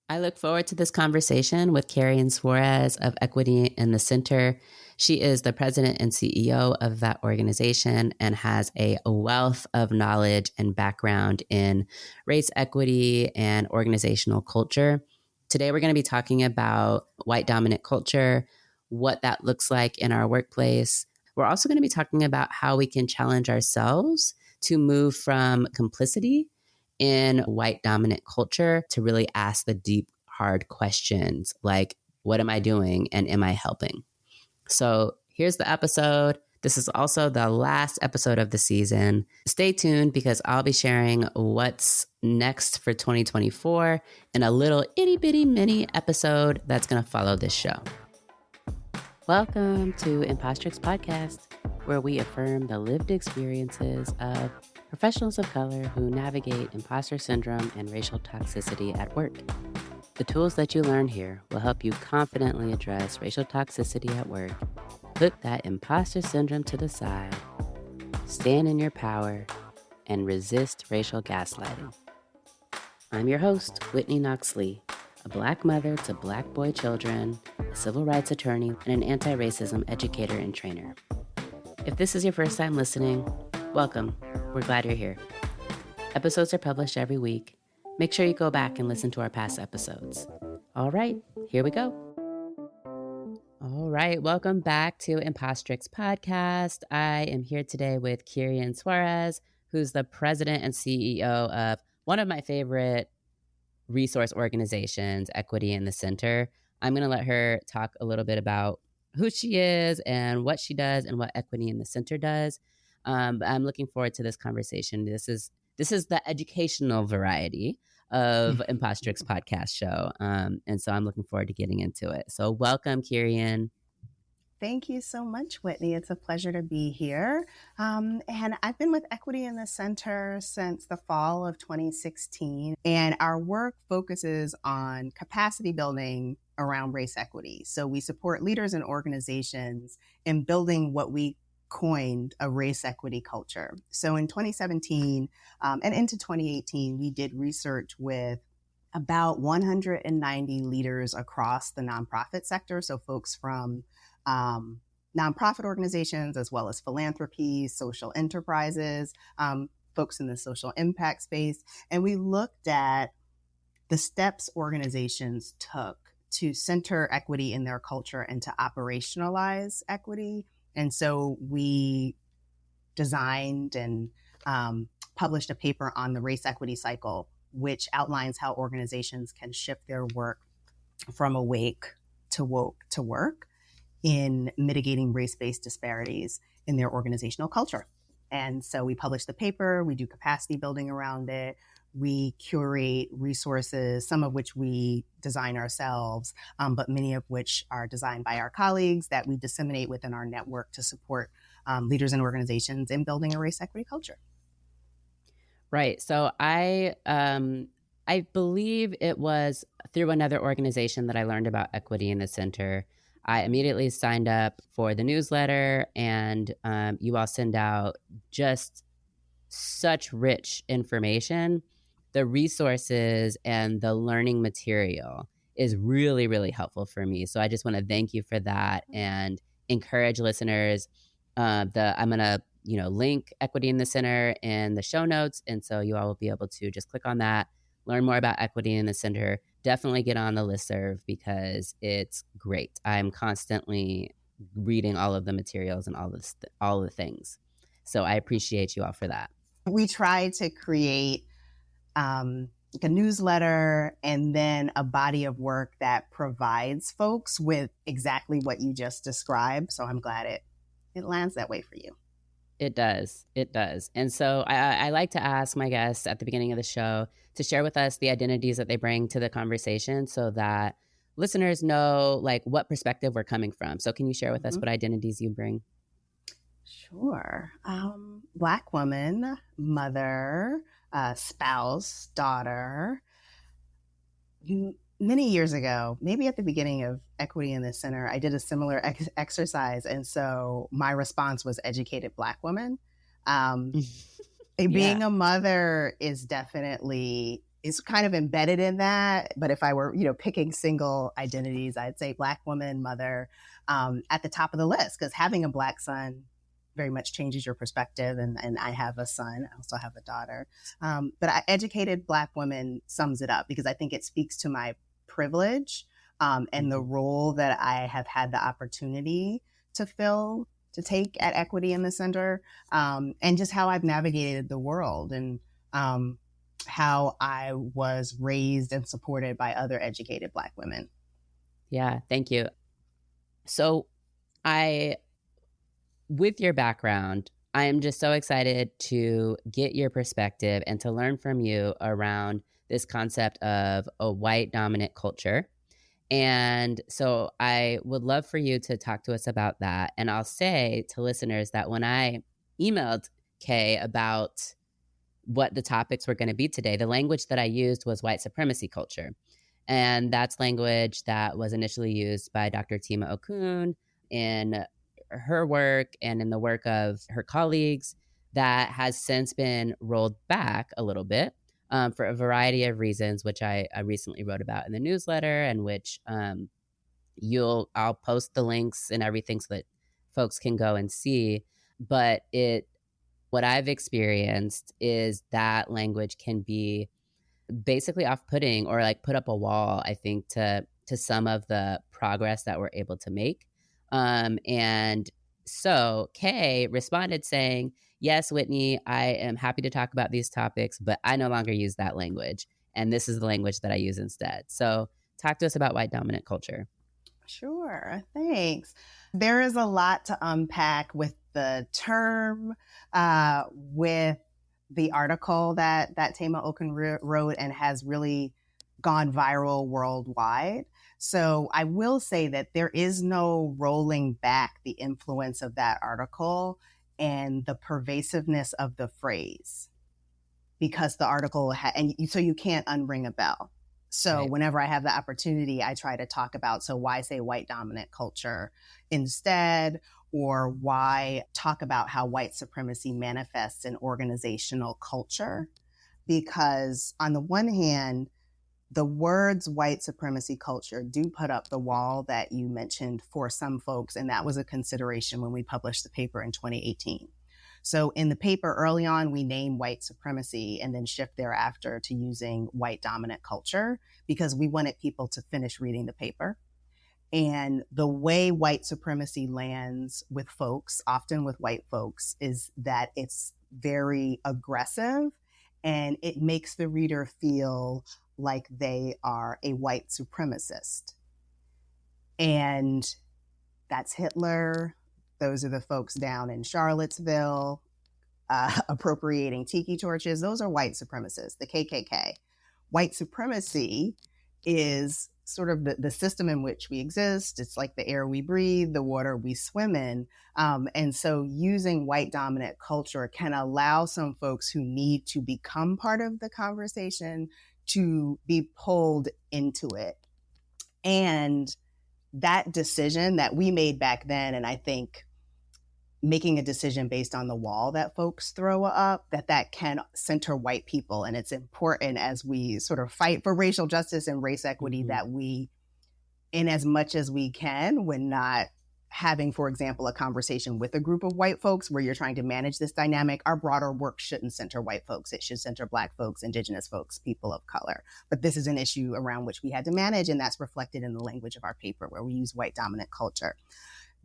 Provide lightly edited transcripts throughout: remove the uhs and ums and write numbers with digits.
I look forward to this conversation with Karian Suarez of Equity in the Center. She is the president and CEO of that organization and has a wealth of knowledge and background in race equity and organizational culture. Today, we're going to be talking about white dominant culture, what that looks like in our workplace. We're also going to be talking about how we can challenge ourselves to move from complicity in white dominant culture to really ask the deep, hard questions like, what am I doing and am I helping? So here's the episode. This is also the last episode of the season. Stay tuned because I'll be sharing what's next for 2024 in a little itty bitty mini episode that's going to follow this show. Welcome to Impostrix Podcast, where we affirm the lived experiences of professionals of color who navigate imposter syndrome and racial toxicity at work. The tools that you learn here will help you confidently address racial toxicity at work, put that imposter syndrome to the side, stand in your power, and resist racial gaslighting. I'm your host, Whitney Knox-Lee, a Black mother to Black boy children, a civil rights attorney, and an anti-racism educator and trainer. If this is your first time listening, welcome. We're glad you're here. Episodes are published every week. Make sure you go back and listen to our past episodes. All right, here we go. All right, welcome back to Impostrix Podcast. I am here today with Karian Suarez, who's the president and CEO of one of my favorite resource organizations, Equity in the Center. I'm going to let her talk a little bit about who she is and what she does and what Equity in the Center does. I'm looking forward to this conversation. This is the educational variety of Impostrix Podcast show. And so I'm looking forward to getting into it. So welcome, Karian. Thank you so much, Whitney. It's a pleasure to be here. And I've been with Equity in the Center since the fall of 2016. And our work focuses on capacity building around race equity. So we support leaders and organizations in building what we coined a race equity culture. So in 2017 and into 2018, we did research with about 190 leaders across the nonprofit sector. So folks from nonprofit organizations, as well as philanthropy, social enterprises, folks in the social impact space. And we looked at the steps organizations took to center equity in their culture and to operationalize equity. And so we designed and published a paper on the race equity cycle, which outlines how organizations can shift their work from awake to woke to work in mitigating race-based disparities in their organizational culture. And so we publish the paper, we do capacity building around it, we curate resources, some of which we design ourselves, but many of which are designed by our colleagues that we disseminate within our network to support leaders and organizations in building a race equity culture. Right. So I believe it was through another organization that I learned about Equity in the Center. I immediately signed up for the newsletter, and you all send out just such rich information. The resources and the learning material is really, really helpful for me. So I just want to thank you for that and encourage listeners. I'm going to link Equity in the Center in the show notes. And so you all will be able to just click on that, learn more about Equity in the Center. Definitely get on the listserv because it's great. I'm constantly reading all of the materials and all the things. So I appreciate you all for that. We try to create a newsletter and then a body of work that provides folks with exactly what you just described. So I'm glad it lands that way for you. It does. It does. And so I like to ask my guests at the beginning of the show to share with us the identities that they bring to the conversation so that listeners know like what perspective we're coming from. So can you share with us what identities you bring? Sure. Black woman, mother, spouse, daughter. Many years ago, maybe at the beginning of Equity in the Center, I did a similar exercise. And so my response was educated Black woman. Being a mother is definitely is kind of embedded in that. But if I were, picking single identities, I'd say Black woman, mother, at the top of the list, because having a Black son very much changes your perspective. And I have a son, I also have a daughter. But educated Black woman sums it up, because I think it speaks to my privilege and the role that I have had the opportunity to fill, to take at Equity in the Center, and just how I've navigated the world, and how I was raised and supported by other educated Black women. Yeah, thank you. So with your background, I am just so excited to get your perspective and to learn from you around this concept of a white dominant culture. And so I would love for you to talk to us about that. And I'll say to listeners that when I emailed Kay about what the topics were going to be today, the language that I used was white supremacy culture. And that's language that was initially used by Dr. Tima Okun in her work and in the work of her colleagues, that has since been rolled back a little bit for a variety of reasons, which I recently wrote about in the newsletter, and which I'll post the links and everything so that folks can go and see. But what I've experienced is that language can be basically off-putting, or like put up a wall, I think, to some of the progress that we're able to make. And so Kay responded saying, yes, Whitney, I am happy to talk about these topics, but I no longer use that language. And this is the language that I use instead. So talk to us about white dominant culture. Sure, thanks. There is a lot to unpack with the term, with the article that Tima Okun wrote and has really gone viral worldwide. So I will say that there is no rolling back the influence of that article and the pervasiveness of the phrase, because the article so you can't unring a bell. So right. Whenever I have the opportunity, I try to talk about, so why say white dominant culture instead, or why talk about how white supremacy manifests in organizational culture? Because on the one hand, the words white supremacy culture do put up the wall that you mentioned for some folks, and that was a consideration when we published the paper in 2018. So in the paper early on, we name white supremacy and then shift thereafter to using white dominant culture, because we wanted people to finish reading the paper. And the way white supremacy lands with folks, often with white folks, is that it's very aggressive and it makes the reader feel like they are a white supremacist. And that's Hitler. Those are the folks down in Charlottesville appropriating tiki torches. Those are white supremacists, the KKK. White supremacy is sort of the system in which we exist. It's like the air we breathe, the water we swim in. And so using white dominant culture can allow some folks who need to become part of the conversation to be pulled into it. And that decision that we made back then, and I think making a decision based on the wall that folks throw up, that can center white people. And it's important as we sort of fight for racial justice and race equity that we, in as much as we can, when not having, for example, a conversation with a group of white folks where you're trying to manage this dynamic, our broader work shouldn't center white folks. It should center Black folks, Indigenous folks, people of color. But this is an issue around which we had to manage, and that's reflected in the language of our paper where we use white dominant culture.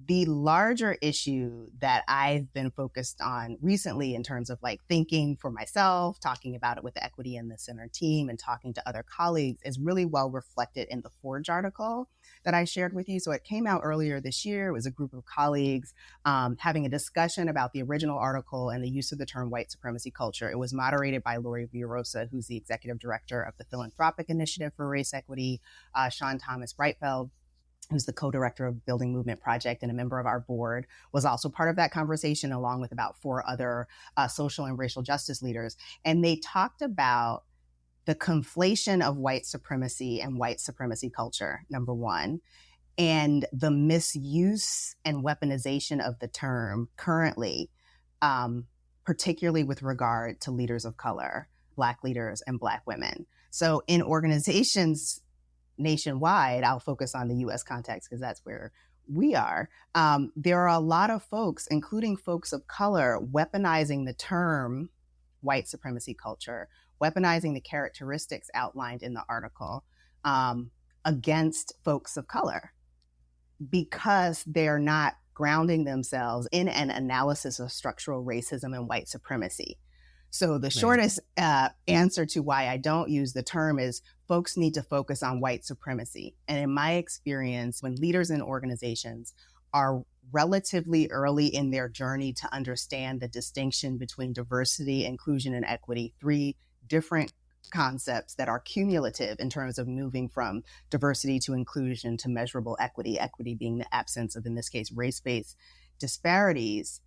The larger issue that I've been focused on recently in terms of like thinking for myself, talking about it with the Equity in the Center team and talking to other colleagues is really well reflected in the Forge article that I shared with you. So it came out earlier this year. It was a group of colleagues having a discussion about the original article and the use of the term white supremacy culture. It was moderated by Lori Villarosa, who's the executive director of the Philanthropic Initiative for Race Equity, Sean Thomas Breitfeld, who's the co-director of Building Movement Project and a member of our board, was also part of that conversation, along with about 4 other social and racial justice leaders. And they talked about the conflation of white supremacy and white supremacy culture, number one, and the misuse and weaponization of the term currently, particularly with regard to leaders of color, Black leaders and Black women. So in organizations nationwide, I'll focus on the US context because that's where we are. There are a lot of folks, including folks of color, weaponizing the term white supremacy culture, weaponizing the characteristics outlined in the article um, against folks of color because they're not grounding themselves in an analysis of structural racism and white supremacy. So the Right. shortest answer to why I don't use the term is folks need to focus on white supremacy. And in my experience, when leaders in organizations are relatively early in their journey to understand the distinction between diversity, inclusion, and equity, three different concepts that are cumulative in terms of moving from diversity to inclusion to measurable equity, equity being the absence of, in this case, race-based disparities,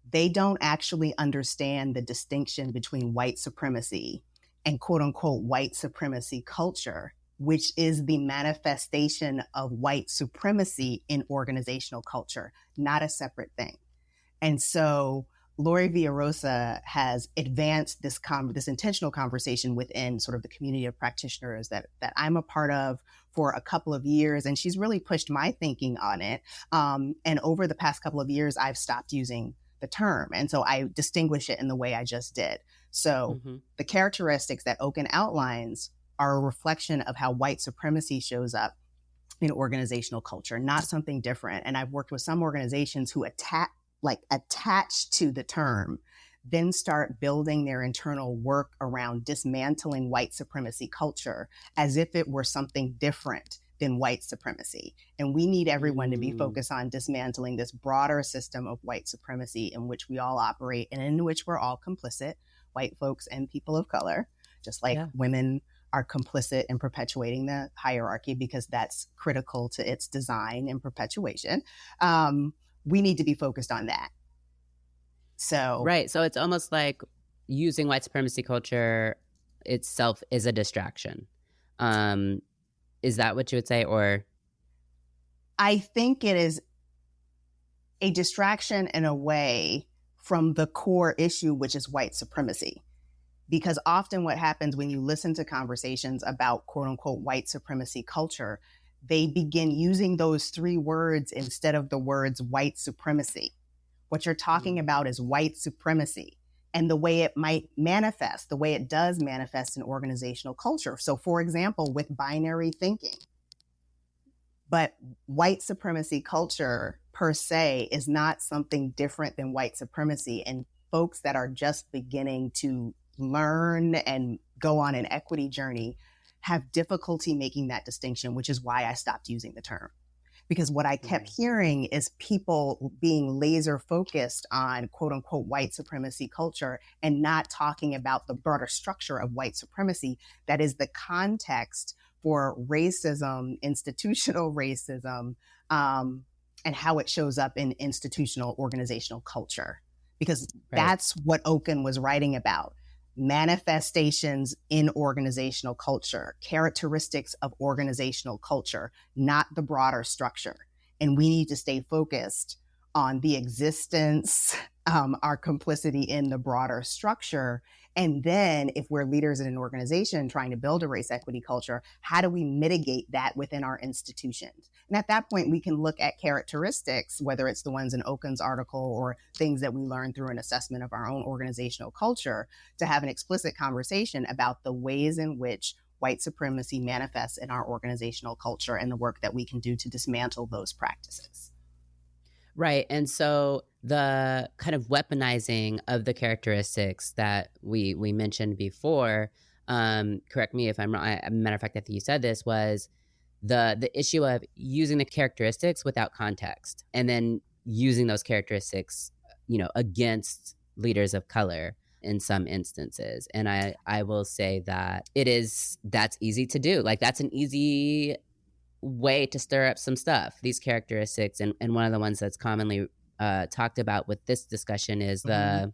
they don't actually understand the distinction between white supremacy and quote unquote white supremacy culture, which is the manifestation of white supremacy in organizational culture, not a separate thing. And so Lori Villarosa has advanced this intentional conversation within sort of the community of practitioners that I'm a part of for a couple of years. And she's really pushed my thinking on it. And over the past couple of years, I've stopped using the term. And so I distinguish it in the way I just did. So the characteristics that Okun outlines are a reflection of how white supremacy shows up in organizational culture, not something different. And I've worked with some organizations who attach to the term, then start building their internal work around dismantling white supremacy culture as if it were something different than white supremacy. And we need everyone to be focused on dismantling this broader system of white supremacy in which we all operate and in which we're all complicit, white folks and people of color, just like women are complicit in perpetuating the hierarchy because that's critical to its design and perpetuation. We need to be focused on that. So right. So it's almost like using white supremacy culture itself is a distraction. Is that what you would say? Or I think it is a distraction in a way from the core issue, which is white supremacy. Because often what happens when you listen to conversations about quote unquote white supremacy culture, they begin using those three words instead of the words white supremacy. What you're talking about is white supremacy and the way it might manifest, the way it does manifest in organizational culture. So for example, with binary thinking, but white supremacy culture per se is not something different than white supremacy. And folks that are just beginning to learn and go on an equity journey have difficulty making that distinction, which is why I stopped using the term. Because what I kept hearing is people being laser focused on quote unquote white supremacy culture and not talking about the broader structure of white supremacy that is the context for racism, institutional racism, and how it shows up in institutional organizational culture. Because that's what Okun was writing about. Manifestations in organizational culture, characteristics of organizational culture, not the broader structure. And we need to stay focused on the existence, our complicity in the broader structure. And then if we're leaders in an organization trying to build a race equity culture, how do we mitigate that within our institutions? And at that point, we can look at characteristics, whether it's the ones in Okun's article or things that we learn through an assessment of our own organizational culture, to have an explicit conversation about the ways in which white supremacy manifests in our organizational culture and the work that we can do to dismantle those practices. Right. And so the kind of weaponizing of the characteristics that we mentioned before, correct me if I'm wrong, a matter of fact, I think you said this, was the issue of using the characteristics without context and then using those characteristics, against leaders of color in some instances. And I will say that that's easy to do. Like that's an easy way to stir up some stuff, these characteristics. And one of the ones that's commonly talked about with this discussion is the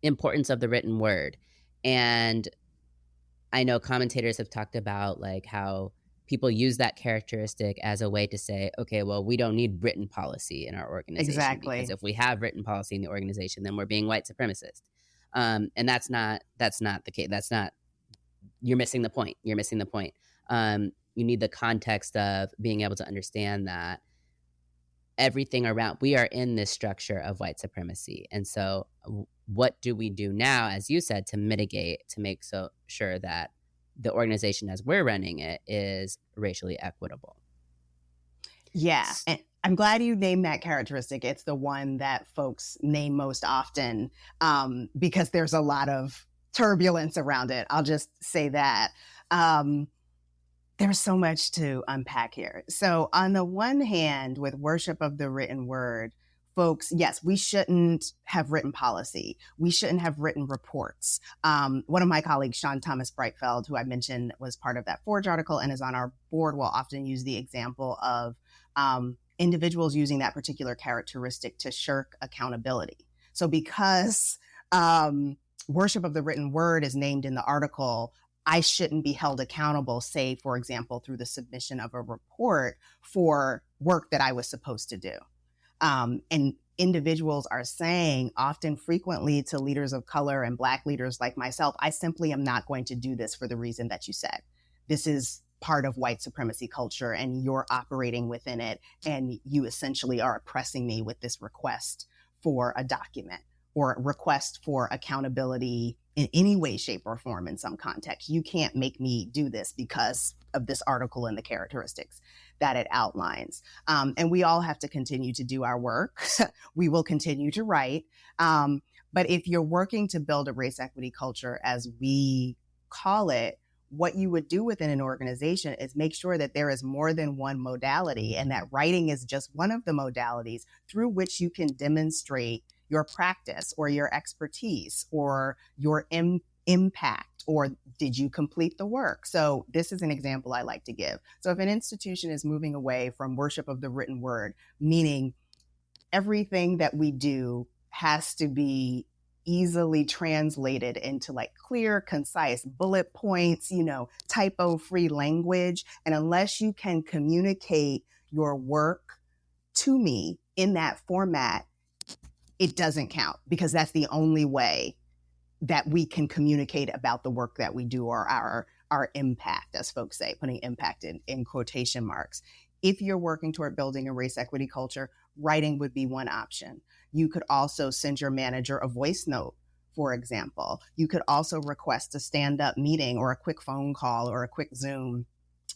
importance of the written word. And I know commentators have talked about like how people use that characteristic as a way to say, okay, well, we don't need written policy in our organization. Exactly. Because if we have written policy in the organization, then we're being white supremacist. And that's not the case. That's not you're missing the point. You're missing the point. You need the context of being able to understand that everything around we are in this structure of white supremacy. And so what do we do now, as you said, to mitigate, to make so sure that the organization as we're running it is racially equitable? Yeah. And I'm glad you named that characteristic. It's the one that folks name most often, because there's a lot of turbulence around it. I'll just say that. There's so much to unpack here. So, on the one hand, with worship of the written word, folks, yes, we shouldn't have written policy. We shouldn't have written reports. One of my colleagues, Sean Thomas Breitfeld, who I mentioned was part of that Forge article and is on our board, will often use the example of individuals using that particular characteristic to shirk accountability. So, because worship of the written word is named in the article, I shouldn't be held accountable, say, for example, through the submission of a report for work that I was supposed to do. And individuals are saying often frequently to leaders of color and Black leaders like myself, I simply am not going to do this for the reason that you said. This is part of white supremacy culture and you're operating within it. And you essentially are oppressing me with this request for a document or request for accountability in any way, shape, or form in some context. You can't make me do this because of this article and the characteristics that it outlines. And we all have to continue to do our work. We will continue to write. But if you're working to build a race equity culture, as we call it, what you would do within an organization is make sure that there is more than one modality and that writing is just one of the modalities through which you can demonstrate your practice or your expertise or your impact, or did you complete the work? So this is an example I like to give. So if an institution is moving away from worship of the written word, meaning everything that we do has to be easily translated into like clear, concise bullet points, typo-free language. And unless you can communicate your work to me in that format, it doesn't count, because that's the only way that we can communicate about the work that we do, or our impact, as folks say, putting impact in quotation marks. If you're working toward building a race equity culture, writing would be one option. You could also send your manager a voice note, for example. You could also request a stand-up meeting or a quick phone call or a quick Zoom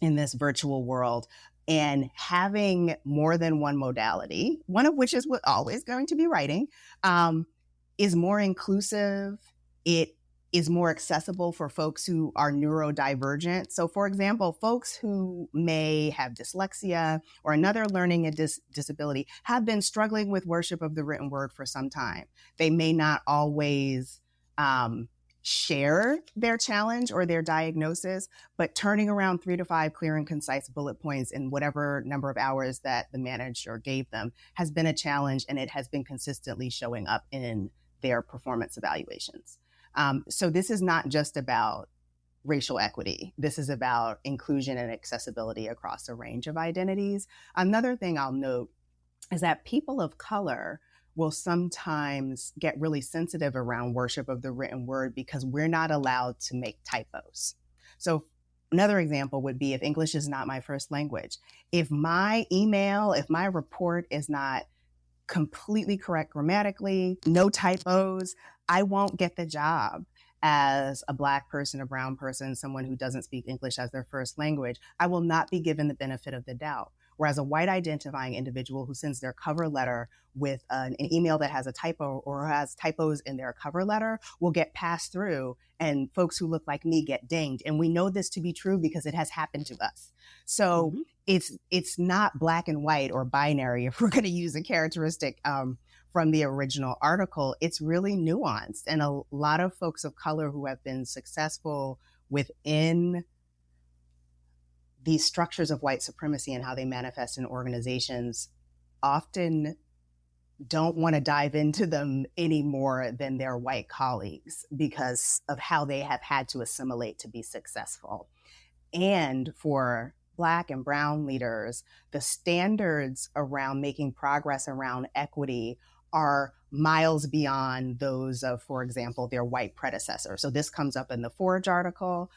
in this virtual world. And having more than one modality, one of which is always going to be writing, is more inclusive. It is more accessible for folks who are neurodivergent. So, for example, folks who may have dyslexia or another learning disability have been struggling with worship of the written word for some time. They may not always share their challenge or their diagnosis, but turning around 3 to 5 clear and concise bullet points in whatever number of hours that the manager gave them has been a challenge, and it has been consistently showing up in their performance evaluations. So this is not just about racial equity. This is about inclusion and accessibility across a range of identities. Another thing I'll note is that people of color will sometimes get really sensitive around worship of the written word because we're not allowed to make typos. So another example would be if English is not my first language. If my email, if my report is not completely correct grammatically, no typos, I won't get the job as a Black person, a brown person, someone who doesn't speak English as their first language. I will not be given the benefit of the doubt. Whereas a white identifying individual who sends their cover letter with an email that has a typo or has typos in their cover letter will get passed through, and folks who look like me get dinged. And we know this to be true because it has happened to us. So it's not black and white or binary, if we're going to use a characteristic from the original article. It's really nuanced. And a lot of folks of color who have been successful within these structures of white supremacy and how they manifest in organizations often don't want to dive into them any more than their white colleagues because of how they have had to assimilate to be successful. And for Black and brown leaders, the standards around making progress around equity are miles beyond those of, for example, their white predecessor. So this comes up in the Forge article.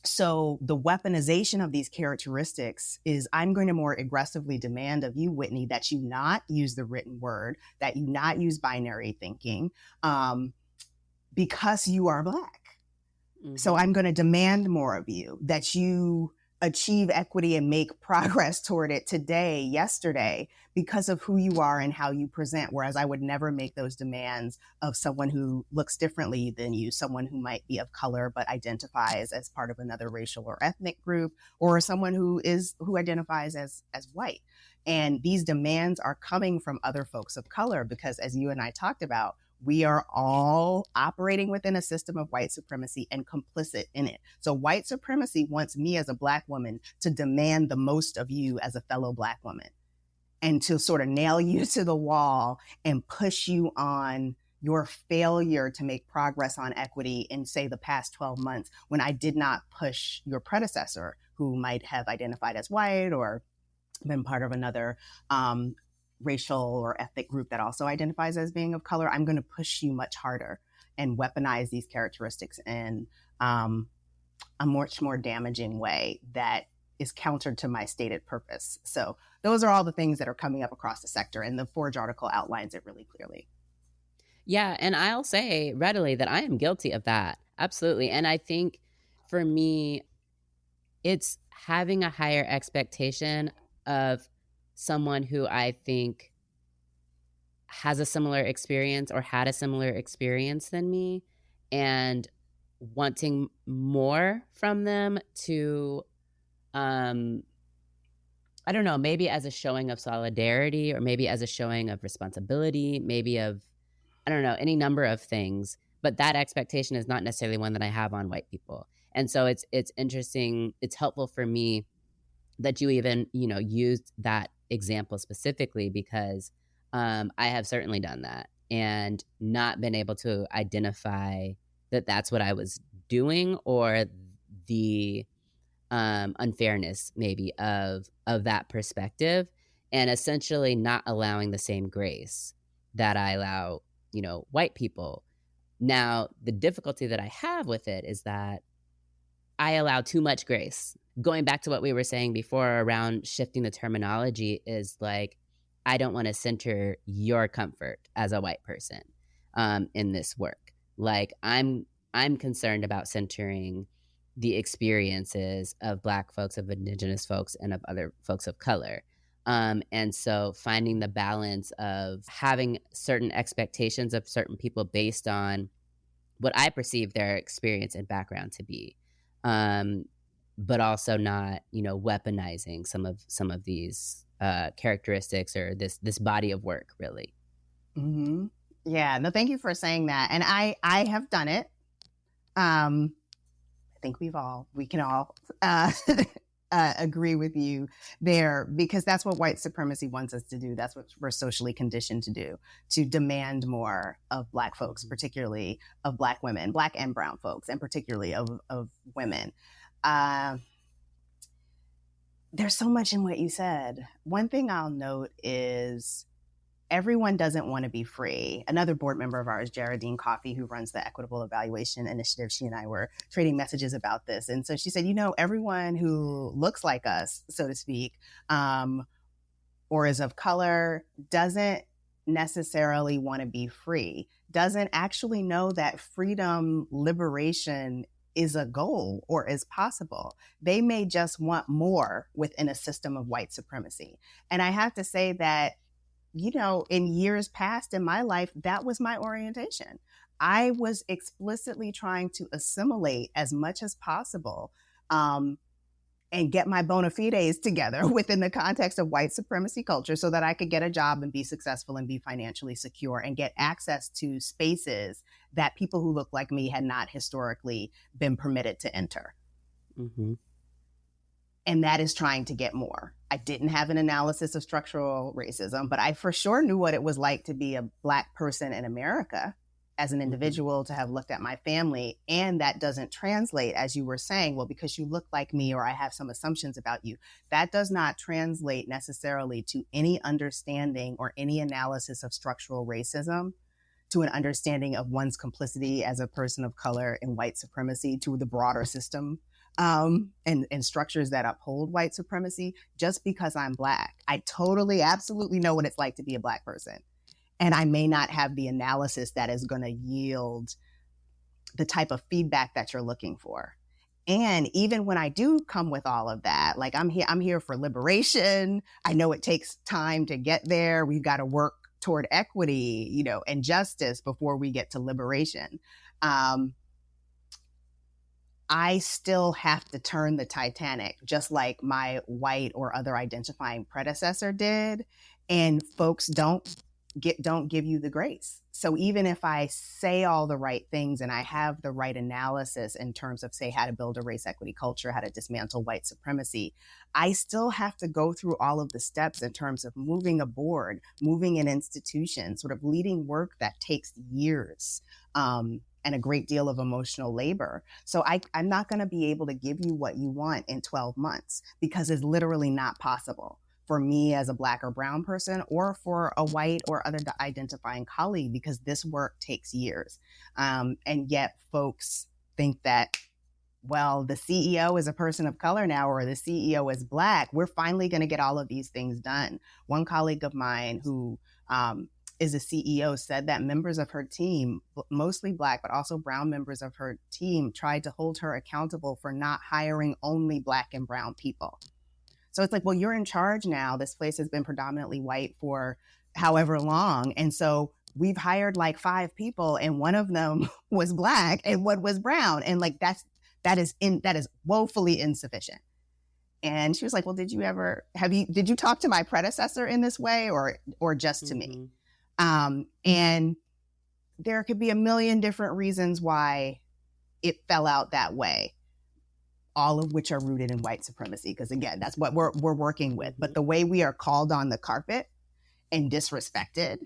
So the weaponization of these characteristics is I'm going to more aggressively demand of you, Whitney, that you not use the written word, that you not use binary thinking, because you are Black. Mm-hmm. So I'm going to demand more of you, that you achieve equity and make progress toward it today, yesterday, because of who you are and how you present. Whereas I would never make those demands of someone who looks differently than you, someone who might be of color but identifies as part of another racial or ethnic group, or someone who identifies as white. And these demands are coming from other folks of color because, as you and I talked about, we are all operating within a system of white supremacy and complicit in it. So white supremacy wants me as a Black woman to demand the most of you as a fellow Black woman, and to sort of nail you to the wall and push you on your failure to make progress on equity in, say, the past 12 months, when I did not push your predecessor, who might have identified as white or been part of another racial or ethnic group that also identifies as being of color. I'm going to push you much harder and weaponize these characteristics in a much more damaging way that is counter to my stated purpose. So those are all the things that are coming up across the sector, and the Forge article outlines it really clearly. Yeah, and I'll say readily that I am guilty of that. Absolutely. And I think for me, it's having a higher expectation of someone who I think has a similar experience or had a similar experience than me, and wanting more from them to, I don't know, maybe as a showing of solidarity, or maybe as a showing of responsibility, maybe of, I don't know, any number of things. But that expectation is not necessarily one that I have on white people. And so it's interesting. It's helpful for me that you even, used that example specifically, because I have certainly done that and not been able to identify that that's what I was doing, or the unfairness maybe of that perspective, and essentially not allowing the same grace that I allow, white people. Now, the difficulty that I have with it is that I allow too much grace. Going back to what we were saying before around shifting the terminology, is like, I don't want to center your comfort as a white person in this work. Like, I'm concerned about centering the experiences of Black folks, of Indigenous folks, and of other folks of color. And so finding the balance of having certain expectations of certain people based on what I perceive their experience and background to be. But also not, weaponizing some of these characteristics, or this body of work, really. Mm-hmm. Yeah, no, thank you for saying that. And I have done it. I think we can all agree with you there, because that's what white supremacy wants us to do. That's what we're socially conditioned to do, to demand more of Black folks, particularly of Black women, Black and brown folks, and particularly of women. There's so much in what you said. One thing I'll note is everyone doesn't want to be free. Another board member of ours, Jaradine Coffey, who runs the Equitable Evaluation Initiative, she and I were trading messages about this. And so she said, everyone who looks like us, so to speak, or is of color, doesn't necessarily want to be free, doesn't actually know that freedom, liberation is a goal or is possible. They may just want more within a system of white supremacy. And I have to say that, in years past in my life, that was my orientation. I was explicitly trying to assimilate as much as possible, and get my bona fides together within the context of white supremacy culture, so that I could get a job and be successful and be financially secure and get access to spaces that people who look like me had not historically been permitted to enter. Mm-hmm. And that is trying to get more. I didn't have an analysis of structural racism, but I for sure knew what it was like to be a Black person in America. as an Mhm. individual, to have looked at my family, and that doesn't translate, as you were saying, well, because you look like me or I have some assumptions about you. That does not translate necessarily to any understanding or any analysis of structural racism, to an understanding of one's complicity as a person of color in white supremacy, to the broader system, and structures that uphold white supremacy. Just because I'm Black, I totally, absolutely know what it's like to be a Black person. And I may not have the analysis that is going to yield the type of feedback that you're looking for. And even when I do come with all of that, like I'm here for liberation. I know it takes time to get there. We've got to work toward equity, and justice before we get to liberation. I still have to turn the Titanic, just like my white or other identifying predecessor did. And folks don't give you the grace. So even if I say all the right things and I have the right analysis in terms of, say, how to build a race equity culture, how to dismantle white supremacy, I still have to go through all of the steps in terms of moving a board, moving an institution, sort of leading work that takes years. And a great deal of emotional labor. So I'm not going to be able to give you what you want in 12 months, because it's literally not possible for me as a Black or brown person, or for a white or other identifying colleague, because this work takes years. And yet folks think that, well, the CEO is a person of color now, or the CEO is Black, we're finally going to get all of these things done. One colleague of mine who is a CEO said that members of her team, mostly Black, but also brown members of her team, tried to hold her accountable for not hiring only Black and brown people. So it's like, well, you're in charge now. This place has been predominantly white for however long. And so we've hired like 5 people, and one of them was Black and one was brown. And like, that is woefully insufficient. And she was like, well, did you talk to my predecessor in this way, or just to me? And there could be a million different reasons why it fell out that way, all of which are rooted in white supremacy. Because again, that's what we're working with. But the way we are called on the carpet and disrespected,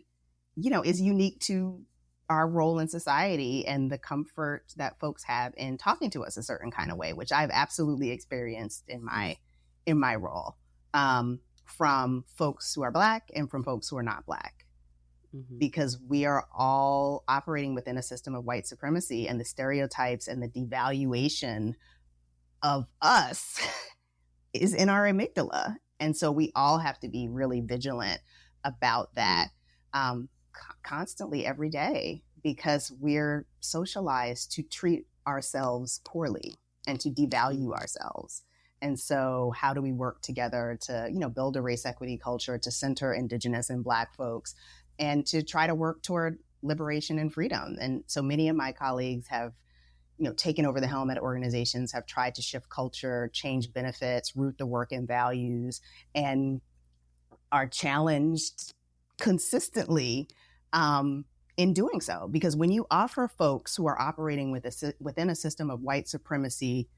is unique to our role in society and the comfort that folks have in talking to us a certain kind of way, which I've absolutely experienced in my role, from folks who are Black and from folks who are not Black. Because we are all operating within a system of white supremacy, and the stereotypes and the devaluation of us is in our amygdala. And so we all have to be really vigilant about that, constantly every day, because we're socialized to treat ourselves poorly and to devalue ourselves. And so how do we work together to, build a race equity culture, to center Indigenous and Black folks, and to try to work toward liberation and freedom? And so many of my colleagues have, taken over the helm at organizations, have tried to shift culture, change benefits, root the work in values, and are challenged consistently in doing so. Because when you offer folks who are operating within a system of white supremacy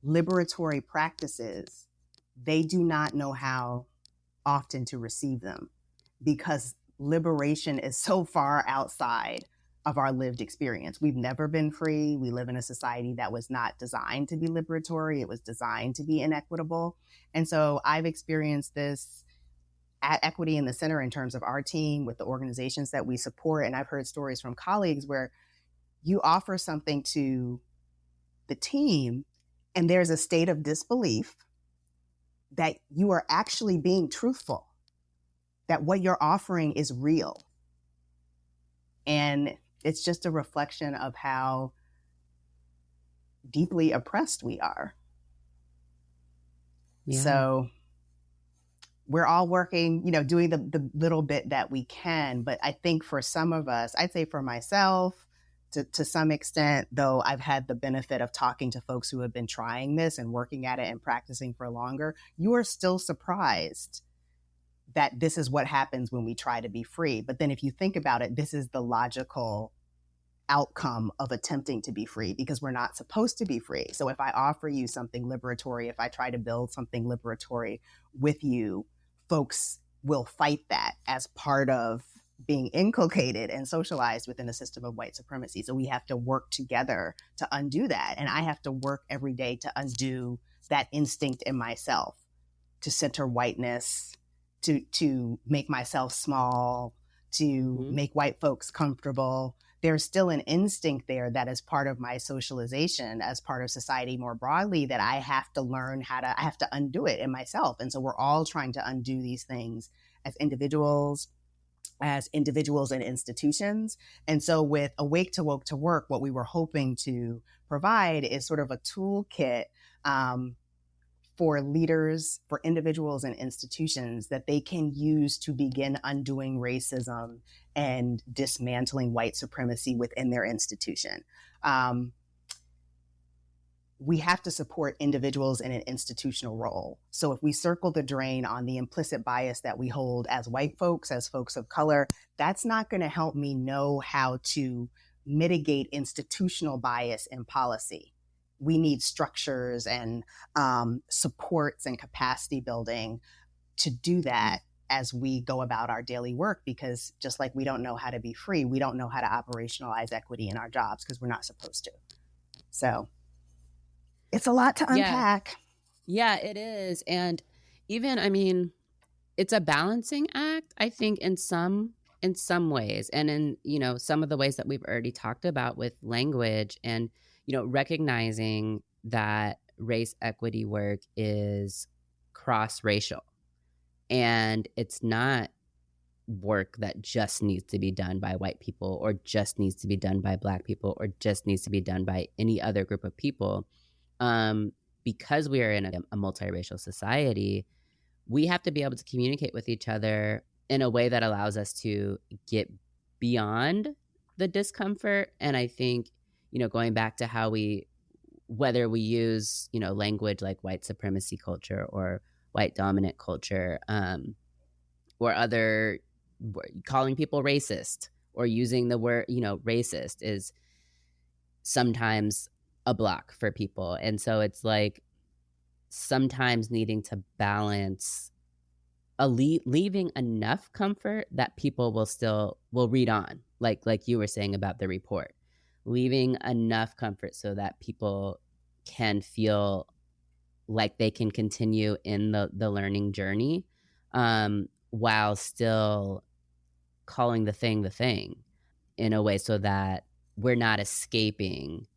liberatory practices, they do not know how often to receive them, because liberation is so far outside of our lived experience. We've never been free. We live in a society that was not designed to be liberatory. It was designed to be inequitable. And so I've experienced this at Equity in the Center in terms of our team with the organizations that we support. And I've heard stories from colleagues where you offer something to the team and there's a state of disbelief that you are actually being truthful, that what you're offering is real. And it's just a reflection of how deeply oppressed we are. Yeah. So we're all working, doing the little bit that we can. But I think for some of us, I'd say for myself, to some extent, though I've had the benefit of talking to folks who have been trying this and working at it and practicing for longer, you are still surprised that this is what happens when we try to be free. But then if you think about it, this is the logical outcome of attempting to be free, because we're not supposed to be free. So if I offer you something liberatory, if I try to build something liberatory with you, folks will fight that as part of being inculcated and socialized within a system of white supremacy. So we have to work together to undo that. And I have to work every day to undo that instinct in myself, to center whiteness, to make myself small, to make white folks comfortable. There's still an instinct there that is part of my socialization as part of society more broadly that I have to learn I have to undo it in myself. And so we're all trying to undo these things as individuals and institutions. And so with Awake to Woke to Work, what we were hoping to provide is sort of a toolkit for leaders, for individuals and institutions that they can use to begin undoing racism and dismantling white supremacy within their institution. We have to support individuals in an institutional role. So if we circle the drain on the implicit bias that we hold as white folks, as folks of color, that's not going to help me know how to mitigate institutional bias in policy. We need structures and supports and capacity building to do that as we go about our daily work, because just like we don't know how to be free, we don't know how to operationalize equity in our jobs because we're not supposed to. So it's a lot to unpack. Yeah, it is. And even, I mean, it's a balancing act, I think, in some ways. And in, some of the ways that we've already talked about with language and, recognizing that race equity work is cross-racial. And it's not work that just needs to be done by white people or just needs to be done by Black people or just needs to be done by any other group of people. Because we are in a multiracial society, we have to be able to communicate with each other in a way that allows us to get beyond the discomfort. And I think, going back to whether we use, language like white supremacy culture or white dominant culture, or other calling people racist or using the word, racist is sometimes a block for people. And so it's like sometimes needing to balance leaving enough comfort that people will read on, like you were saying about the report, leaving enough comfort so that people can feel like they can continue in the learning journey, while still calling the thing in a way so that we're not escaping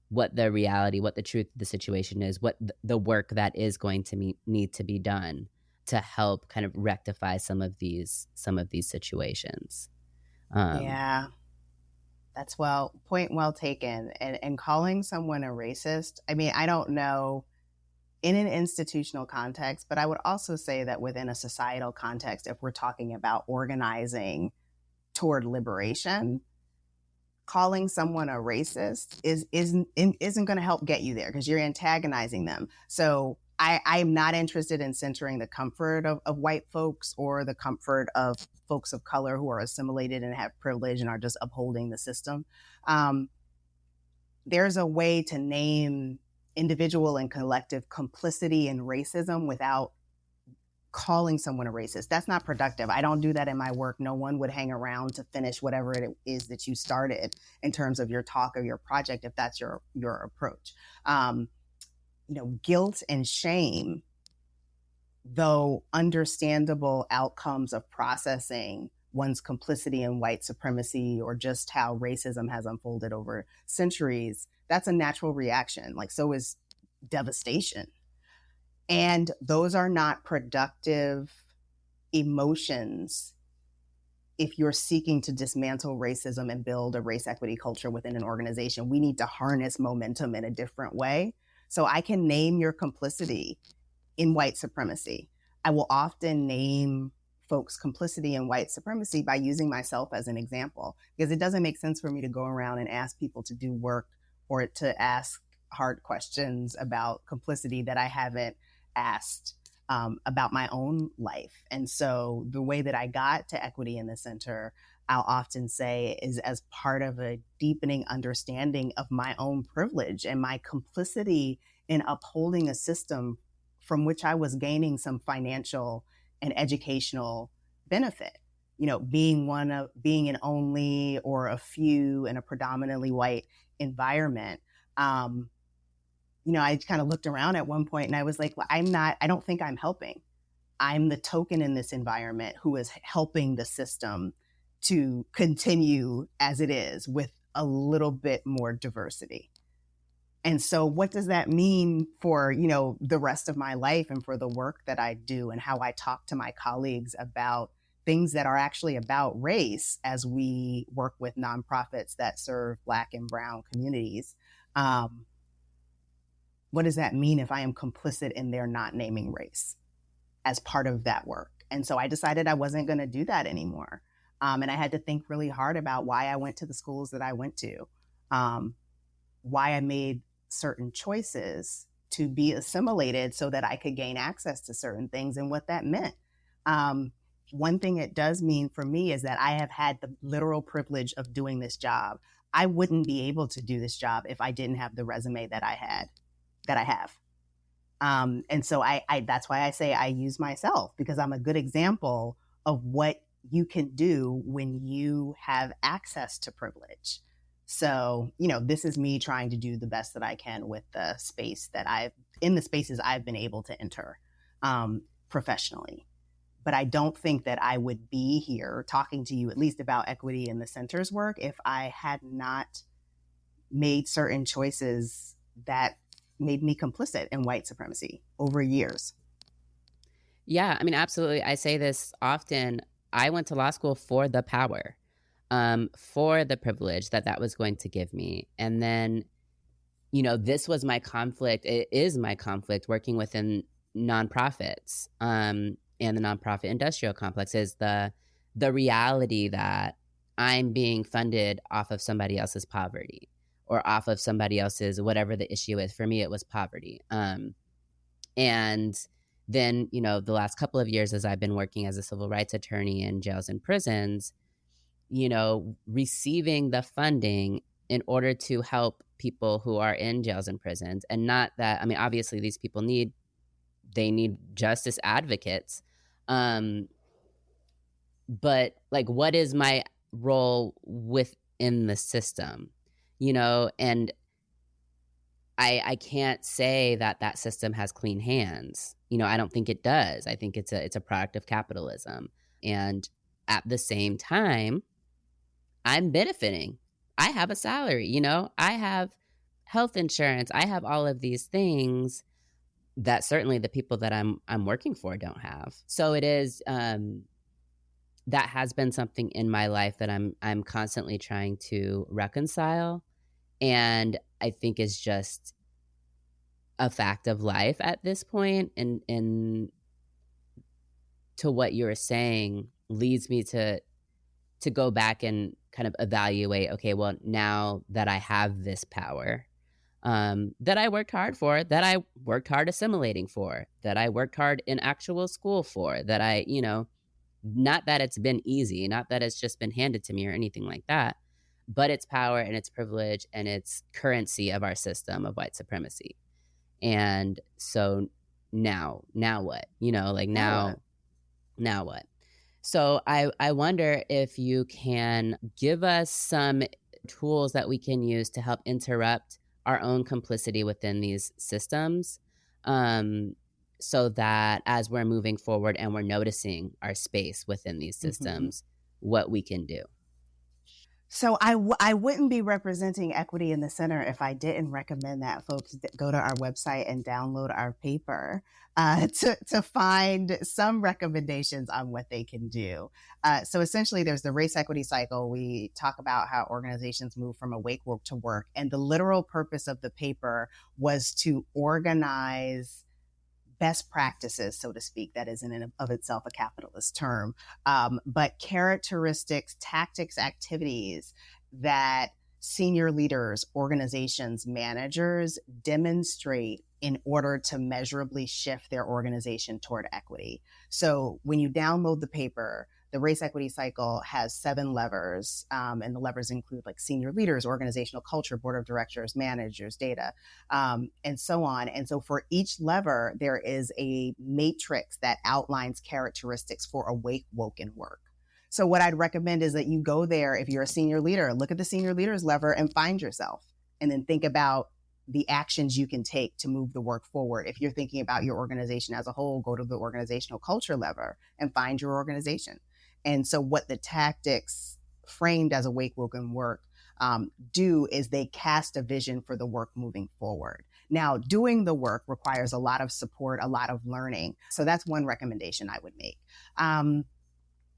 what the reality, what the truth of the situation is, what the work that is going to need to be done to help kind of rectify some of these situations. Yeah, that's point well taken. And calling someone a racist, I mean, I don't know in an institutional context, but I would also say that within a societal context, if we're talking about organizing toward liberation, calling someone a racist isn't going to help get you there because you're antagonizing them. So I am not interested in centering the comfort of white folks or the comfort of folks of color who are assimilated and have privilege and are just upholding the system. There's a way to name individual and collective complicity in racism without calling someone a racist. That's not productive. I don't do that in my work. No one would hang around to finish whatever it is that you started in terms of your talk or your project if that's your approach. Guilt and shame, though understandable outcomes of processing one's complicity in white supremacy or just how racism has unfolded over centuries, that's a natural reaction. Like, so is devastation. And those are not productive emotions if you're seeking to dismantle racism and build a race equity culture within an organization. We need to harness momentum in a different way. So I can name your complicity in white supremacy. I will often name folks' complicity in white supremacy by using myself as an example, because it doesn't make sense for me to go around and ask people to do work or to ask hard questions about complicity that I haven't asked about my own life. And so the way that I got to Equity in the Center, I'll often say, is as part of a deepening understanding of my own privilege and my complicity in upholding a system from which I was gaining some financial and educational benefit. being an only or a few in a predominantly white environment. I kind of looked around at one point and I was like, well, I don't think I'm helping. I'm the token in this environment who is helping the system to continue as it is with a little bit more diversity. And so what does that mean for, the rest of my life and for the work that I do and how I talk to my colleagues about things that are actually about race as we work with nonprofits that serve Black and Brown communities? What does that mean if I am complicit in their not naming race as part of that work? And so I decided I wasn't going to do that anymore. And I had to think really hard about why I went to the schools that I went to, why I made certain choices to be assimilated so that I could gain access to certain things and what that meant. One thing it does mean for me is that I have had the literal privilege of doing this job. I wouldn't be able to do this job if I didn't have the resume that I have. And so I that's why I say I use myself, because I'm a good example of what you can do when you have access to privilege. So, this is me trying to do the best that I can with the spaces I've been able to enter professionally. But I don't think that I would be here talking to you at least about equity in the center's work if I had not made certain choices that made me complicit in white supremacy over years. Yeah, I mean, absolutely. I say this often. I went to law school for the power, for the privilege that was going to give me. And then, this was my conflict. It is my conflict working within nonprofits and the nonprofit industrial complex is the reality that I'm being funded off of somebody else's poverty or off of somebody else's, whatever the issue is. For me, it was poverty. And then, the last couple of years as I've been working as a civil rights attorney in jails and prisons, receiving the funding in order to help people who are in jails and prisons. And not that, I mean, obviously these people need justice advocates. But like, what is my role within the system? And I can't say that system has clean hands. I don't think it does. I think it's a product of capitalism. And at the same time, I'm benefiting. I have a salary, I have health insurance. I have all of these things that certainly the people that I'm working for don't have. So it is that has been something in my life that I'm constantly trying to reconcile, and I think is just a fact of life at this point. And to what you were saying leads me to go back and kind of evaluate, okay, well, now that I have this power, that I worked hard for, that I worked hard assimilating for, that I worked hard in actual school for, that I, not that it's been easy, not that it's just been handed to me or anything like that, but it's power and it's privilege and it's currency of our system of white supremacy. And so now what? Now what? So I wonder if you can give us some tools that we can use to help interrupt our own complicity within these systems, so that as we're moving forward and we're noticing our space within these systems, what we can do. So I wouldn't be representing equity in the center if I didn't recommend that folks go to our website and download our paper to find some recommendations on what they can do. So essentially, there's the race equity cycle. We talk about how organizations move from awake work to work. And the literal purpose of the paper was to organize best practices, so to speak. That is in and of itself a capitalist term, but characteristics, tactics, activities that senior leaders, organizations, managers demonstrate in order to measurably shift their organization toward equity. So when you download the paper, the race equity cycle has 7 levers, and the levers include like senior leaders, organizational culture, board of directors, managers, data, and so on. And so for each lever, there is a matrix that outlines characteristics for awake, woken work. So what I'd recommend is that you go there. If you're a senior leader, look at the senior leaders lever and find yourself, and then think about the actions you can take to move the work forward. If you're thinking about your organization as a whole, go to the organizational culture lever and find your organization. And so what the tactics framed as Awake Woken Work do is they cast a vision for the work moving forward. Now, doing the work requires a lot of support, a lot of learning. So that's one recommendation I would make.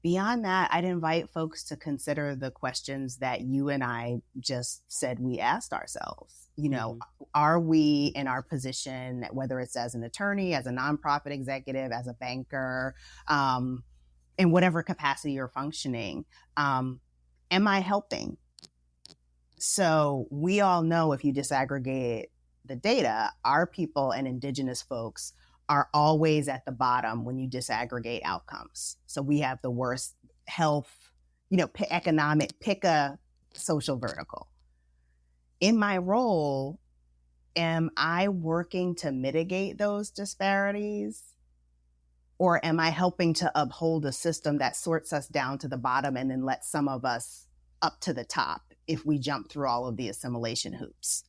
Beyond that, I'd invite folks to consider the questions that you and I just said we asked ourselves. You know, are we in our position, whether it's as an attorney, as a nonprofit executive, as a banker, in whatever capacity you're functioning, am I helping? So we all know, if you disaggregate the data, our people and indigenous folks are always at the bottom when you disaggregate outcomes. So we have the worst health, economic, pick a social vertical. In my role, am I working to mitigate those disparities? Or am I helping to uphold a system that sorts us down to the bottom and then lets some of us up to the top if we jump through all of the assimilation hoops?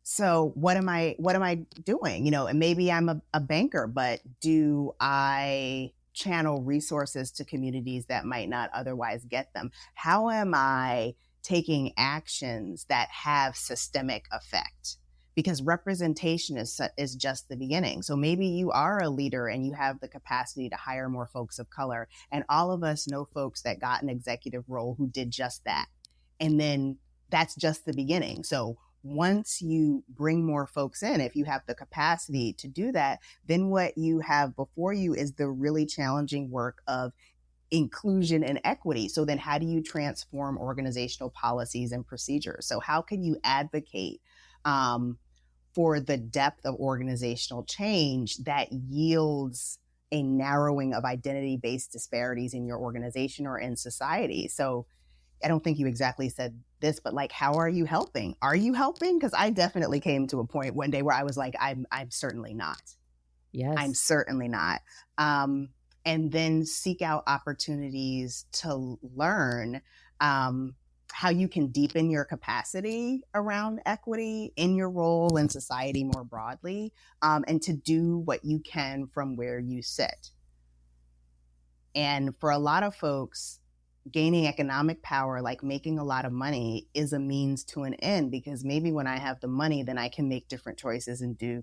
So what am I doing? And maybe I'm a banker, but do I channel resources to communities that might not otherwise get them? How am I taking actions that have systemic effect? Because representation is just the beginning. So maybe you are a leader and you have the capacity to hire more folks of color. And all of us know folks that got an executive role who did just that. And then that's just the beginning. So once you bring more folks in, if you have the capacity to do that, then what you have before you is the really challenging work of inclusion and equity. So then how do you transform organizational policies and procedures? So how can you advocate for the depth of organizational change that yields a narrowing of identity-based disparities in your organization or in society? So I don't think you exactly said this, but like, how are you helping? Are you helping? Because I definitely came to a point one day where I was like, I'm certainly not. Yes. I'm certainly not. And then seek out opportunities to learn how you can deepen your capacity around equity in your role in society more broadly, and to do what you can from where you sit. And for a lot of folks, gaining economic power, like making a lot of money, is a means to an end, because maybe when I have the money, then I can make different choices and do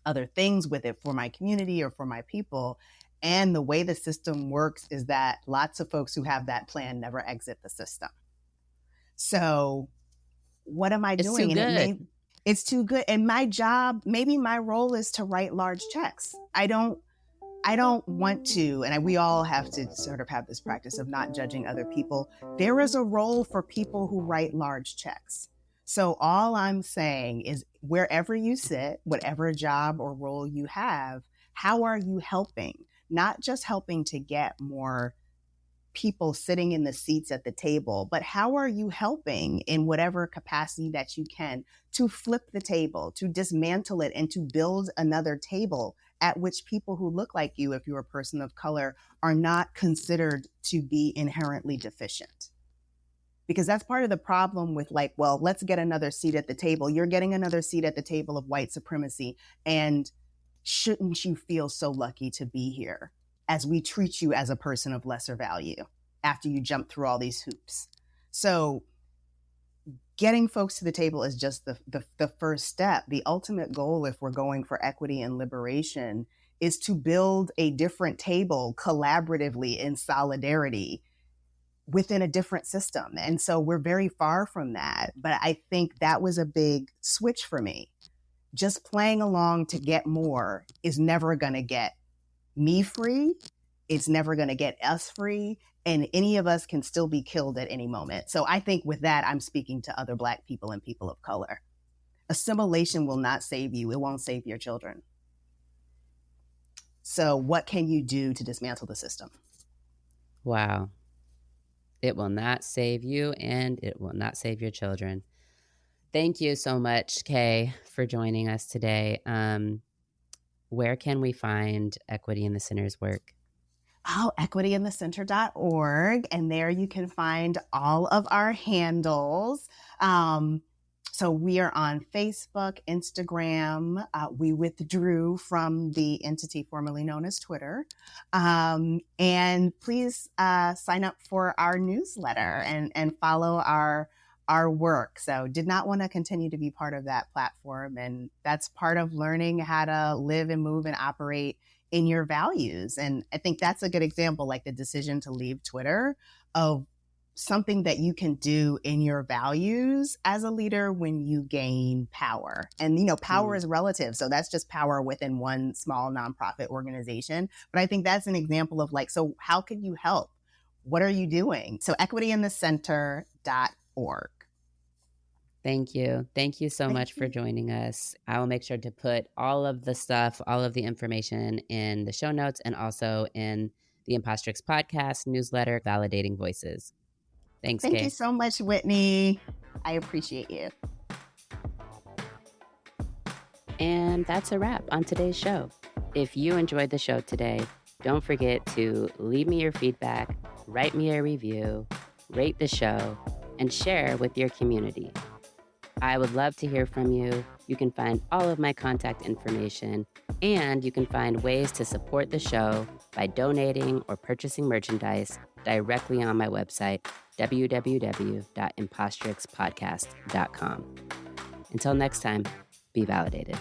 other things with it for my community or for my people. And the way the system works is that lots of folks who have that plan never exit the system. So what am I doing? Too good. It's too good. And my job, maybe my role is to write large checks. I don't want to, and we all have to sort of have this practice of not judging other people. There is a role for people who write large checks. So all I'm saying is, wherever you sit, whatever job or role you have, how are you helping? Not just helping to get more people sitting in the seats at the table, but how are you helping in whatever capacity that you can to flip the table, to dismantle it, and to build another table at which people who look like you, if you're a person of color, are not considered to be inherently deficient. Because that's part of the problem with like, well, let's get another seat at the table. You're getting another seat at the table of white supremacy. And shouldn't you feel so lucky to be here, as we treat you as a person of lesser value after you jump through all these hoops? So getting folks to the table is just the first step. The ultimate goal, if we're going for equity and liberation, is to build a different table collaboratively in solidarity within a different system. And so we're very far from that. But I think that was a big switch for me. Just playing along to get more is never going to get me free. It's never going to get us free. And any of us can still be killed at any moment. So I think with that, I'm speaking to other Black people and people of color. Assimilation will not save you. It won't save your children. So what can you do to dismantle the system? Wow. It will not save you, and it will not save your children. Thank you so much, Kay, for joining us today. Where can we find Equity in the Center's work? Oh, equityinthecenter.org. And there you can find all of our handles. So we are on Facebook, Instagram. We withdrew from the entity formerly known as Twitter. And please sign up for our newsletter and follow our work. So did not want to continue to be part of that platform. And that's part of learning how to live and move and operate in your values. And I think that's a good example, like the decision to leave Twitter, of something that you can do in your values as a leader when you gain power. And, power is relative. So that's just power within one small nonprofit organization. But I think that's an example of so how can you help? What are you doing? So equityinthecenter.org. Thank you. Thank you so much for joining us. I will make sure to put all of the stuff, all of the information in the show notes and also in the Impostrix podcast newsletter, Validating Voices. Thanks, Thank Kay. you so much, Whitney. I appreciate you. And that's a wrap on today's show. If you enjoyed the show today, don't forget to leave me your feedback, write me a review, rate the show, and share with your community. I would love to hear from you. You can find all of my contact information, and you can find ways to support the show by donating or purchasing merchandise directly on my website, www.impostrixpodcast.com. Until next time, be validated.